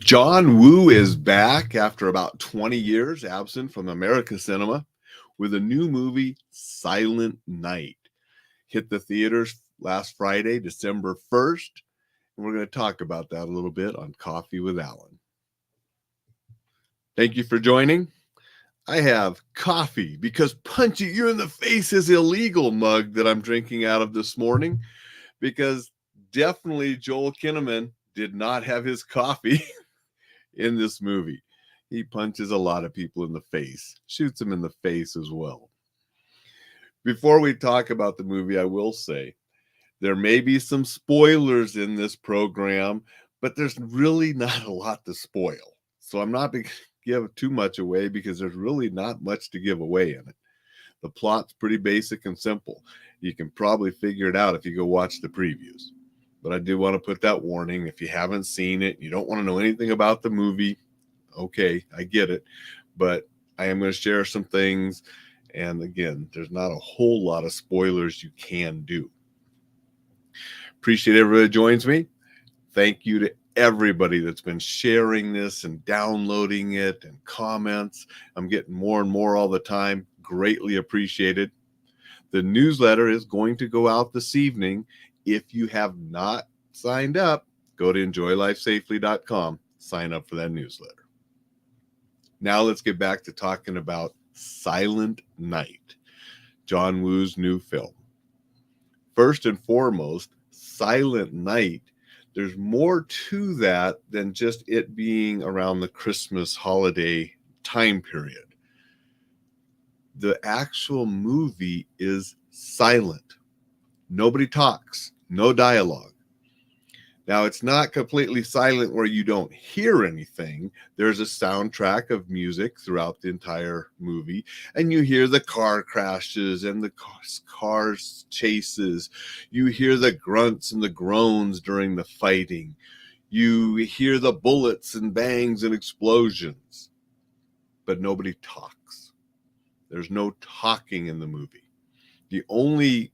John Woo is back after about 20 years absent from American cinema with a new movie, Silent Night. Hit the theaters last Friday, December 1st, and we're going to talk about that a little bit on Coffee with Alain. Thank you for joining. I have coffee because punching you in the face is illegal mug that I'm drinking out of this morning because definitely Joel Kinnaman did not have his coffee in this movie. He punches a lot of people in the face, shoots them in the face as well. Before we talk about the movie, I will say there may be some spoilers in this program, but there's really not a lot to spoil. So I'm not going to give too much away because there's really not much to give away in it. The plot's pretty basic and simple. You can probably figure it out if you go watch the previews. But I do want to put that warning. If you haven't seen it, you don't want to know anything about the movie, okay, I get it. But I am going to share some things. And again, there's not a whole lot of spoilers you can do. Appreciate everybody that joins me. Thank you to everybody that's been sharing this and downloading it and comments. I'm getting more and more all the time. Greatly appreciated. The newsletter is going to go out this evening. If you have not signed up, go to enjoylifesafely.com, sign up for that newsletter. Now let's get back to talking about Silent Night, John Woo's new film. First and foremost, Silent Night, there's more to that than just it being around the Christmas holiday time period. The actual movie is silent. Nobody talks, no dialogue. Now, it's not completely silent where you don't hear anything. There's a soundtrack of music throughout the entire movie, and you hear the car crashes and the cars chases. You hear the grunts and the groans during the fighting. You hear the bullets and bangs and explosions, but nobody talks. There's no talking in the movie. The only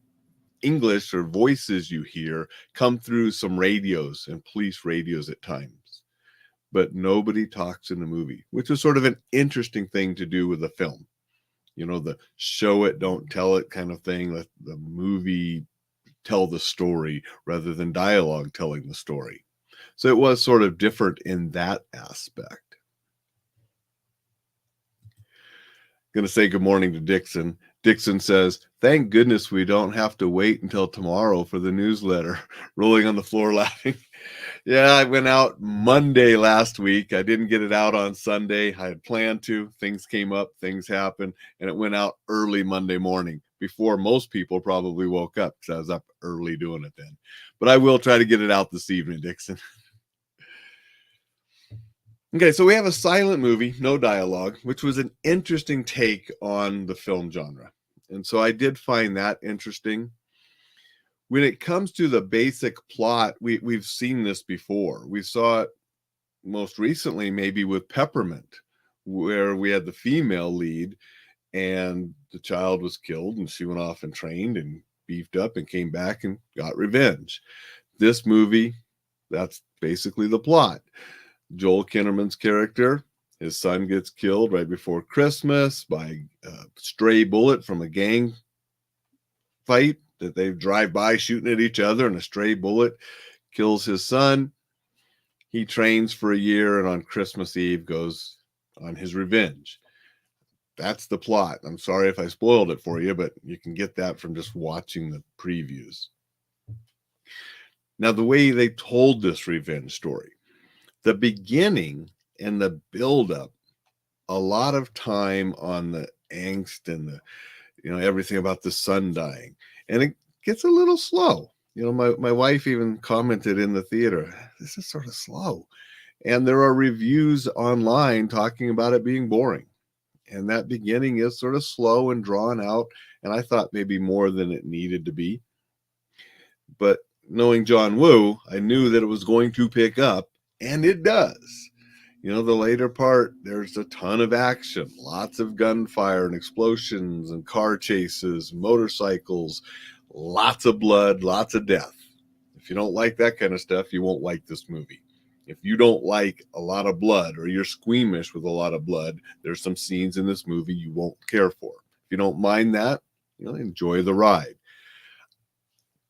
English or voices you hear come through some radios and police radios at times, but nobody talks in the movie, which is sort of an interesting thing to do with a film. You know, the show it, don't tell it kind of thing. Let the movie tell the story rather than dialogue telling the story. So it was sort of different in that aspect. Going to say good morning to Dixon. Dixon says, thank goodness we don't have to wait until tomorrow for the newsletter. Rolling on the floor laughing. Yeah, I went out Monday last week. I didn't get it out on Sunday. I had planned to. Things came up, things happened, and it went out early Monday morning before most people probably woke up because I was up early doing it then. But I will try to get it out this evening, Dixon. Okay, so we have a silent movie, no dialogue, which was an interesting take on the film genre. And so I did find that interesting. When it comes to the basic plot, we've seen this before. We saw it most recently maybe with Peppermint, where we had the female lead and the child was killed and she went off and trained and beefed up and came back and got revenge. This movie, that's basically the plot. Joel Kinnaman's character, his son gets killed right before Christmas by a stray bullet from a gang fight that they drive by shooting at each other, and a stray bullet kills his son. He trains for a year and on Christmas Eve goes on his revenge. That's the plot. I'm sorry if I spoiled it for you, but you can get that from just watching the previews. Now, the way they told this revenge story, the beginning and the buildup, a lot of time on the angst and the, everything about the son dying. And it gets a little slow. My wife even commented in the theater, this is sort of slow. And there are reviews online talking about it being boring. And that beginning is sort of slow and drawn out. And I thought maybe more than it needed to be. But knowing John Woo, I knew that it was going to pick up. And it does. The later part, there's a ton of action, lots of gunfire and explosions and car chases, motorcycles, lots of blood, lots of death. If you don't like that kind of stuff, you won't like this movie. If you don't like a lot of blood or you're squeamish with a lot of blood, there's some scenes in this movie you won't care for. If you don't mind that, enjoy the ride.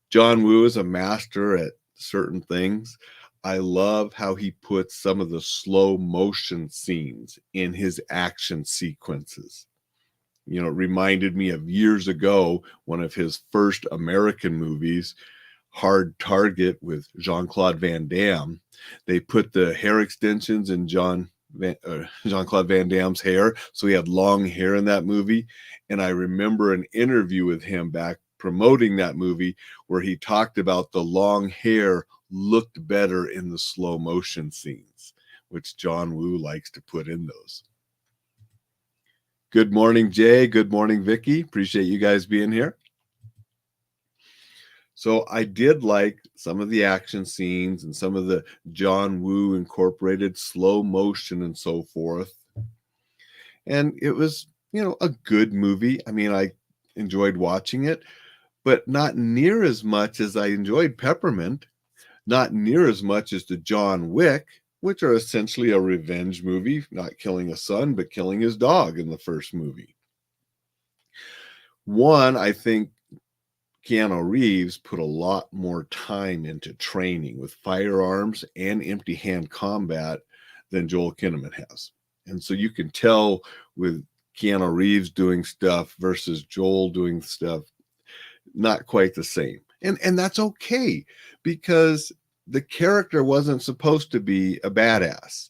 John Woo is a master at certain things. I love how he puts some of the slow motion scenes in his action sequences. It reminded me of years ago, one of his first American movies, Hard Target with Jean-Claude Van Damme. They put the hair extensions in Jean-Claude Van Damme's hair, so he had long hair in that movie. And I remember an interview with him back promoting that movie where he talked about the long hair looked better in the slow motion scenes, which John Woo likes to put in those. Good morning, Jay. Good morning, Vicky. Appreciate you guys being here. So I did like some of the action scenes and some of the John Woo incorporated slow motion and so forth. And it was, a good movie. I mean, I enjoyed watching it, but not near as much as I enjoyed Peppermint, not near as much as the John Wick, which are essentially a revenge movie, not killing a son, but killing his dog in the first movie. One, I think Keanu Reeves put a lot more time into training with firearms and empty hand combat than Joel Kinnaman has. And so you can tell with Keanu Reeves doing stuff versus Joel doing stuff, not quite the same. And that's okay, because the character wasn't supposed to be a badass.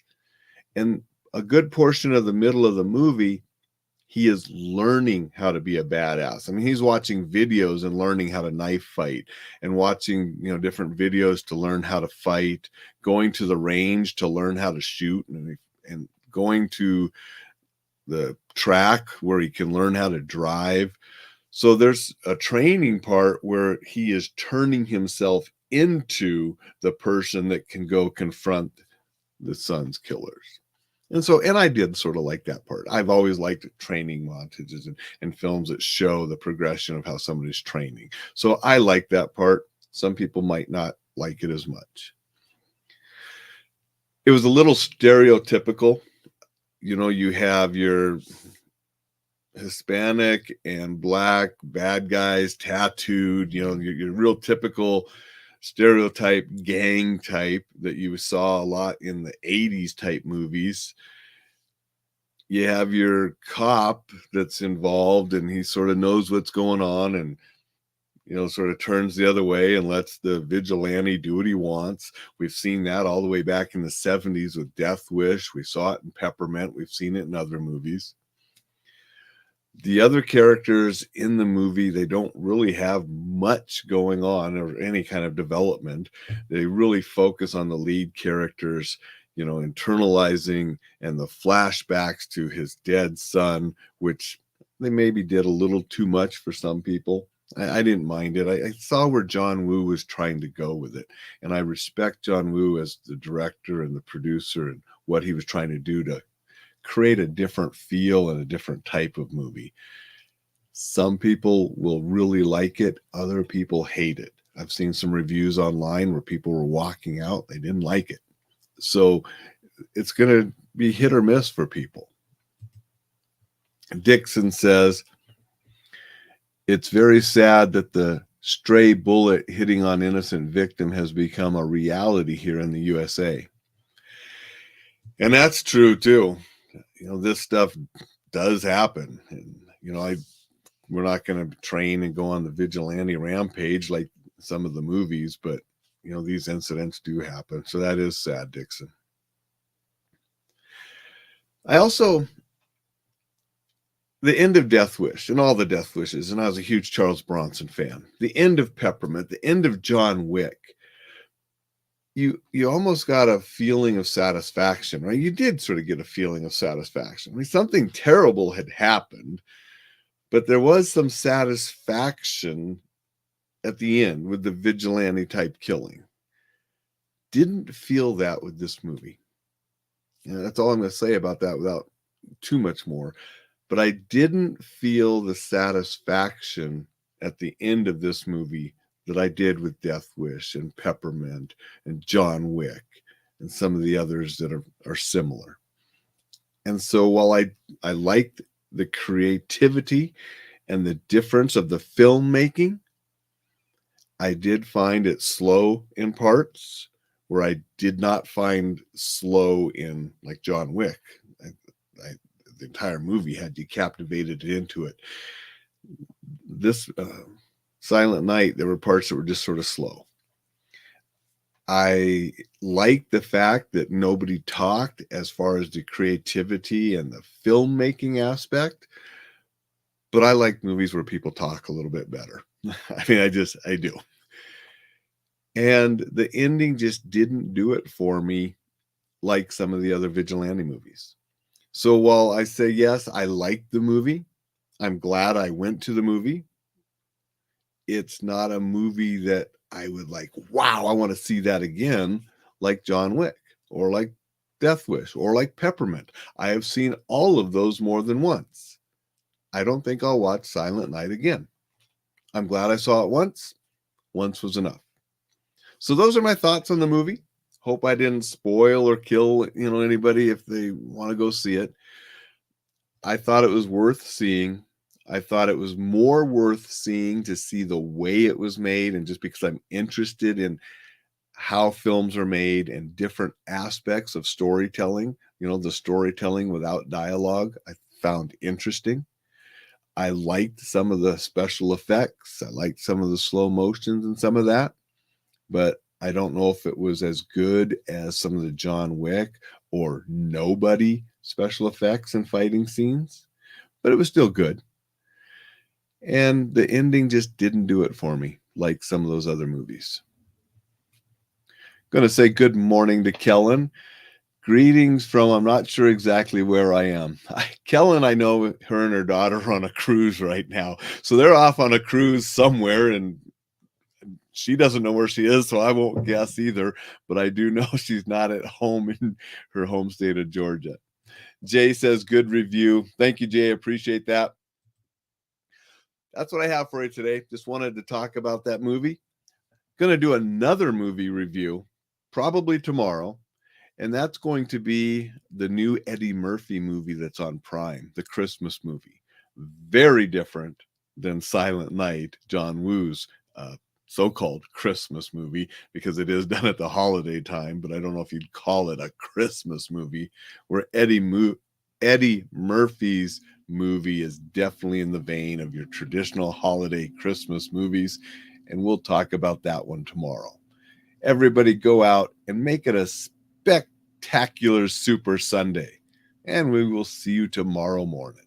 And a good portion of the middle of the movie, he is learning how to be a badass. I mean, he's watching videos and learning how to knife fight, and watching, different videos to learn how to fight, going to the range to learn how to shoot, and going to the track where he can learn how to drive. So there's a training part where he is turning himself into the person that can go confront the son's killers. And I did sort of like that part. I've always liked training montages and films that show the progression of how somebody's training. So I like that part. Some people might not like it as much. It was a little stereotypical. You have your Hispanic and Black bad guys tattooed, your real typical stereotype gang type that you saw a lot in the 80s type movies. You have your cop that's involved, and he sort of knows what's going on, and sort of turns the other way and lets the vigilante do what he wants. We've seen that all the way back in the 70s with Death Wish. We saw it in Peppermint. We've seen it in other movies. The other characters in the movie, they don't really have much going on or any kind of development. They really focus on the lead characters, internalizing and the flashbacks to his dead son, which they maybe did a little too much for some people. I didn't mind it. I saw where John Woo was trying to go with it. And I respect John Woo as the director and the producer and what he was trying to do to create a different feel and a different type of movie. Some people will really like it. Other people hate it. I've seen some reviews online where people were walking out. They didn't like it. So it's going to be hit or miss for people. Dixon says, it's very sad that the stray bullet hitting on innocent victim has become a reality here in the USA. And that's true too. This stuff does happen. And, we're not going to train and go on the vigilante rampage like some of the movies, but, these incidents do happen. So that is sad, Dixon. The end of Death Wish and all the Death Wishes, and I was a huge Charles Bronson fan. The end of Peppermint, the end of John Wick, you almost got a feeling of satisfaction, right? You did sort of get a feeling of satisfaction. I mean, something terrible had happened, but there was some satisfaction at the end with the vigilante type killing. Didn't feel that with this movie. That's all I'm going to say about that without too much more. But I didn't feel the satisfaction at the end of this movie that I did with Death Wish and Peppermint and John Wick. and some of the others that are similar. And so while I liked the creativity and the difference of the filmmaking, I did find it slow in parts where I did not find slow in like John Wick. I, the entire movie had you captivated into it. This Silent Night, there were parts that were just sort of slow. I like the fact that nobody talked as far as the creativity and the filmmaking aspect, but I like movies where people talk a little bit better. I mean, I do. And the ending just didn't do it for me like some of the other vigilante movies. So while I say, yes, I liked the movie, I'm glad I went to the movie. It's not a movie that I would like, wow, I want to see that again, like John Wick or like Death Wish or like Peppermint. I have seen all of those more than once. I don't think I'll watch Silent Night again. I'm glad I saw it once. Once was enough. So those are my thoughts on the movie. Hope I didn't spoil or kill, anybody if they want to go see it. I thought it was worth seeing. I thought it was more worth seeing to see the way it was made, and just because I'm interested in how films are made and different aspects of storytelling, the storytelling without dialogue, I found interesting. I liked some of the special effects. I liked some of the slow motions and some of that, but I don't know if it was as good as some of the John Wick or Nobody special effects and fighting scenes, but it was still good. And the ending just didn't do it for me like some of those other movies. Going to say good morning to Kellen. Greetings from, I'm not sure exactly where I am. Kellen, I know her and her daughter are on a cruise right now. So they're off on a cruise somewhere, and she doesn't know where she is, so I won't guess either. But I do know she's not at home in her home state of Georgia. Jay says, good review. Thank you, Jay. Appreciate that. That's what I have for you today. Just wanted to talk about that movie. Going to do another movie review probably tomorrow. And that's going to be the new Eddie Murphy movie that's on Prime, the Christmas movie. Very different than Silent Night, John Woo's so-called Christmas movie, because it is done at the holiday time, but I don't know if you'd call it a Christmas movie, where Eddie Murphy's movie is definitely in the vein of your traditional holiday Christmas movies, and we'll talk about that one tomorrow. Everybody go out and make it a spectacular Super Sunday, and we will see you tomorrow morning.